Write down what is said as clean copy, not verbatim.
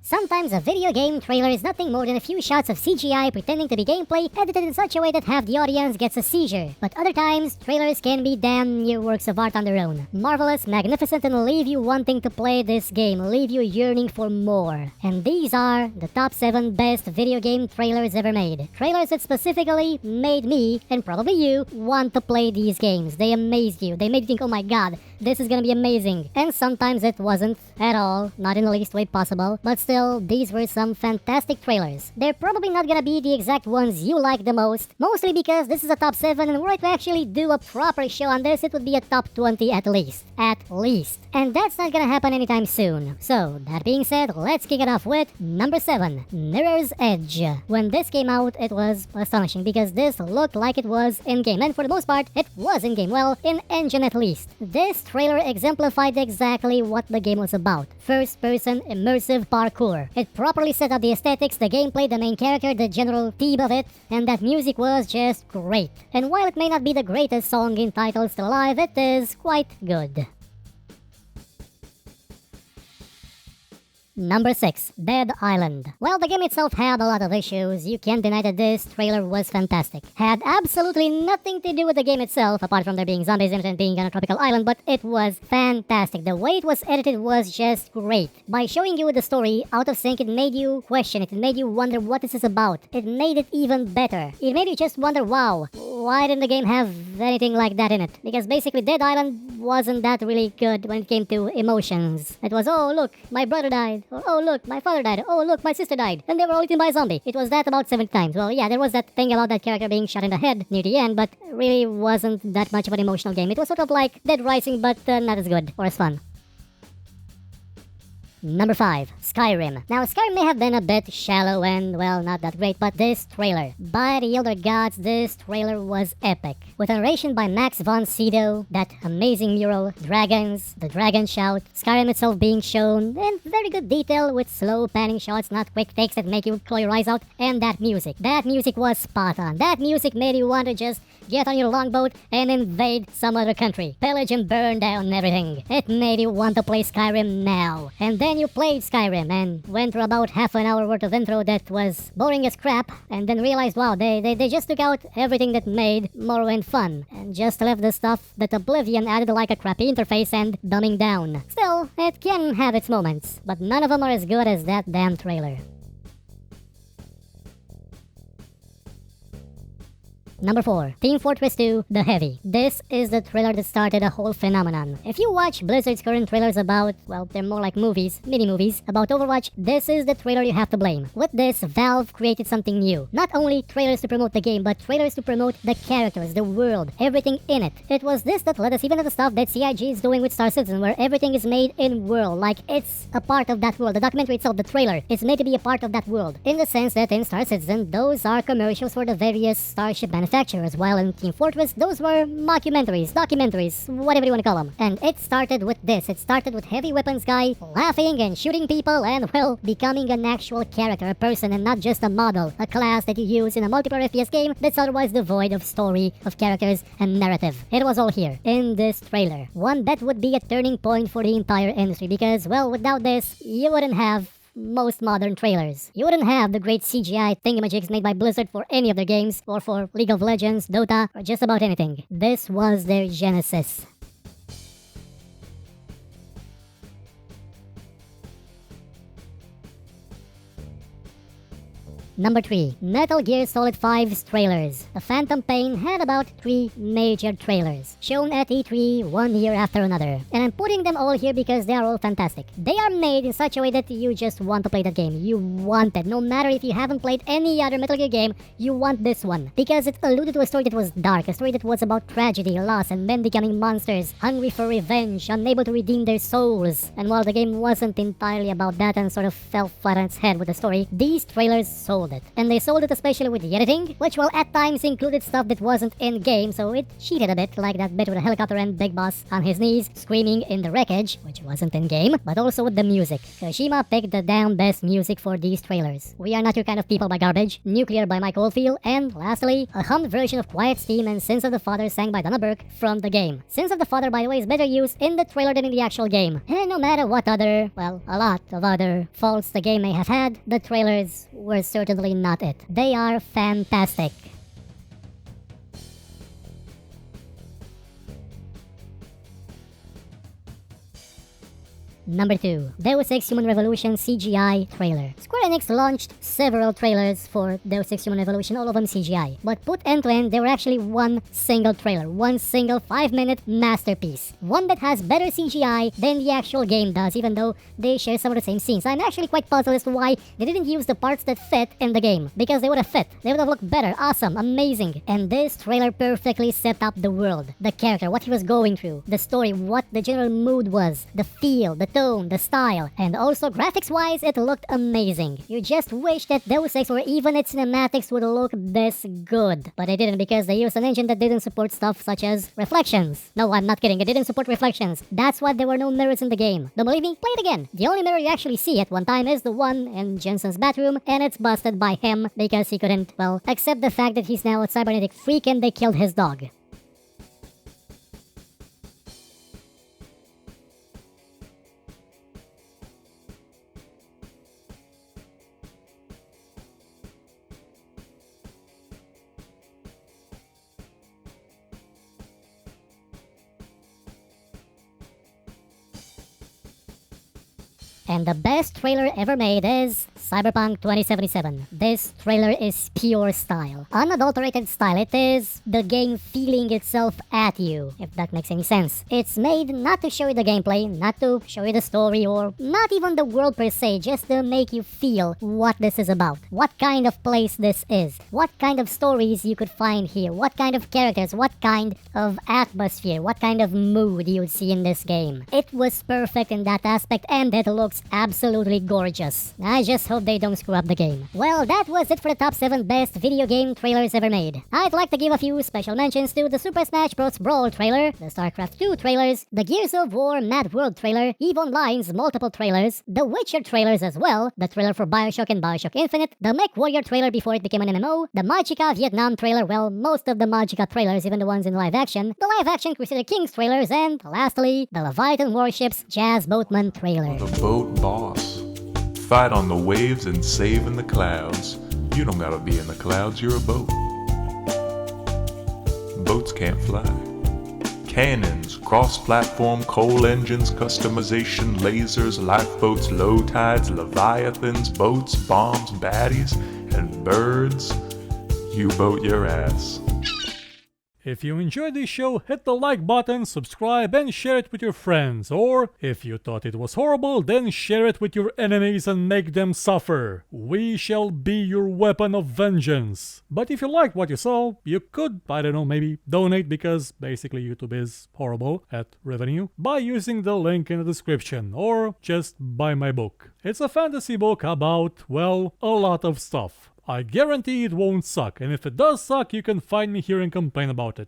Sometimes a video game trailer is nothing more than a few shots of CGI pretending to be gameplay edited in such a way that half the audience gets a seizure. But other times, trailers can be damn near works of art on their own. Marvelous, magnificent, and leave you wanting to play this game, leave you yearning for more. And these are the top 7 best video game trailers ever made. Trailers that specifically made me, and probably you, want to play these games. They amazed you. They made you think, oh my god, this is gonna be amazing. And sometimes it wasn't at all, not in the least way possible. But still, these were some fantastic trailers. They're probably not gonna be the exact ones you like the most, mostly because this is a top 7, and were I to actually do a proper show on this, it would be a top 20 at least. At least. And that's not gonna happen anytime soon. So, that being said, let's kick it off with number 7, Mirror's Edge. When this came out, it was astonishing because this looked like it was in-game, and for the most part, it was in-game, well, in-engine at least. This trailer exemplified exactly what the game was about. First-person immersive parkour. It properly set up the aesthetics, the gameplay, the main character, the general theme of it, and that music was just great. And while it may not be the greatest song in titles still alive, it is quite good. Number 6, Dead Island. Well, the game itself had a lot of issues. You can't deny that this trailer was fantastic. Had absolutely nothing to do with the game itself, apart from there being zombies in it and being on a tropical island, but it was fantastic. The way it was edited was just great. By showing you the story out of sync, it made you question it. It made you wonder what this is about. It made it even better. It made you just wonder, wow, why didn't the game have anything like that in it? Because basically Dead Island wasn't that really good when it came to emotions. It was, oh look, my brother died. Oh look, my father died. Oh look, my sister died. And they were all eaten by a zombie. It was that about 7 times. Well, yeah, there was that thing about that character being shot in the head near the end, but really wasn't that much of an emotional game. It was sort of like Dead Rising, but not as good or as fun. Number 5, Skyrim. Now, Skyrim may have been a bit shallow and, well, not that great, but this trailer, by the elder gods, this trailer was epic. With a narration by Max von Sydow, that amazing mural, dragons, the dragon shout, Skyrim itself being shown, and very good detail with slow panning shots, not quick takes that make you claw your eyes out, and that music. That music was spot on. That music made you want to just get on your longboat and invade some other country. Pillage and burn down everything. It made you want to play Skyrim now. And then you played Skyrim and went through about half an hour worth of intro that was boring as crap, and then realized, wow, they just took out everything that made Morrowind fun, and just left the stuff that Oblivion added like a crappy interface and dumbing down. Still, it can have its moments, but none of them are as good as that damn trailer. Number 4, Team Fortress 2, The Heavy. This is the trailer that started a whole phenomenon. If you watch Blizzard's current trailers about, well, they're more like movies, mini-movies, about Overwatch, this is the trailer you have to blame. With this, Valve created something new. Not only trailers to promote the game, but trailers to promote the characters, the world, everything in it. It was this that led us even to the stuff that CIG is doing with Star Citizen, where everything is made in world, like it's a part of that world. The documentary itself, the trailer, is made to be a part of that world. In the sense that in Star Citizen, those are commercials for the various starship manufacturers, while in Team Fortress, those were mockumentaries, documentaries, whatever you want to call them. And it started with this. It started with Heavy Weapons guy laughing and shooting people and, well, becoming an actual character, a person, and not just a model, a class that you use in a multiplayer FPS game that's otherwise devoid of story, of characters, and narrative. It was all here, in this trailer. One that would be a turning point for the entire industry because, well, without this, you wouldn't have most modern trailers. You wouldn't have the great CGI thingamajigs made by Blizzard for any of their games, or for League of Legends, Dota, or just about anything. This was their genesis. Number 3, Metal Gear Solid 5's trailers. The Phantom Pain had about 3 major trailers, shown at E3 one year after another. And I'm putting them all here because they are all fantastic. They are made in such a way that you just want to play that game. You want it. No matter if you haven't played any other Metal Gear game, you want this one. Because it alluded to a story that was dark, a story that was about tragedy, loss, and men becoming monsters, hungry for revenge, unable to redeem their souls. And while the game wasn't entirely about that and sort of fell flat on its head with the story, these trailers sold. sold it. And they sold it especially with the editing, which well at times included stuff that wasn't in-game, so it cheated a bit, like that bit with the helicopter and Big Boss on his knees screaming in the wreckage, which wasn't in-game, but also with the music. Kojima picked the damn best music for these trailers. We Are Not Your Kind of People by Garbage, Nuclear by Mike Oldfield, and lastly, a hummed version of Quiet Steam and Sins of the Father sang by Donna Burke from the game. Sins of the Father, by the way, is better used in the trailer than in the actual game. And no matter what other, well, a lot of other faults the game may have had, the trailers were certainly not it. They are fantastic. Number 2. Deus Ex Human Revolution CGI trailer. Square Enix launched several trailers for Deus Ex Human Revolution, all of them CGI. But put end to end, they were actually one single trailer, one single 5-minute masterpiece. One that has better CGI than the actual game does, even though they share some of the same scenes. I'm actually quite puzzled as to why they didn't use the parts that fit in the game. Because they would have fit. They would have looked better, awesome, amazing. And this trailer perfectly set up the world, the character, what he was going through, the story, what the general mood was, the feel, the tone, the style, and also graphics-wise, it looked amazing. You just wish that Deus Ex or even its cinematics would look this good. But they didn't because they used an engine that didn't support stuff such as reflections. No, I'm not kidding, it didn't support reflections. That's why there were no mirrors in the game. Don't believe me? Play it again. The only mirror you actually see at one time is the one in Jensen's bathroom, and it's busted by him because he couldn't, well, accept the fact that he's now a cybernetic freak and they killed his dog. And the best trailer ever made is Cyberpunk 2077. This trailer is pure style. Unadulterated style. It is the game feeling itself at you, if that makes any sense. It's made not to show you the gameplay, not to show you the story, or not even the world per se, just to make you feel what this is about. What kind of place this is. What kind of stories you could find here. What kind of characters. What kind of atmosphere. What kind of mood you would see in this game. It was perfect in that aspect, and it looks absolutely gorgeous. I just hope they don't screw up the game. Well, that was it for the top 7 best video game trailers ever made. I'd like to give a few special mentions to the Super Smash Bros. Brawl trailer, the StarCraft 2 trailers, the Gears of War Mad World trailer, EVE Online's multiple trailers, the Witcher trailers as well, the trailer for Bioshock and Bioshock Infinite, the MechWarrior trailer before it became an MMO, the Magicka Vietnam trailer, well, most of the Magicka trailers, even the ones in live action, the live action Crusader Kings trailers, and lastly, the Leviathan Warships Jazz Boatman trailer. The boat boss. Fight on the waves and save in the clouds. You don't gotta be in the clouds, you're a boat. Boats can't fly. Cannons, cross-platform coal engines, customization, lasers, lifeboats, low tides, leviathans, boats, bombs, baddies, and birds. You boat your ass. If you enjoyed this show, hit the like button, subscribe, and share it with your friends. Or, if you thought it was horrible, then share it with your enemies and make them suffer. We shall be your weapon of vengeance. But if you liked what you saw, you could, I don't know, maybe donate, because basically YouTube is horrible at revenue, by using the link in the description, or just buy my book. It's a fantasy book about, well, a lot of stuff. I guarantee it won't suck, and if it does suck, you can find me here and complain about it.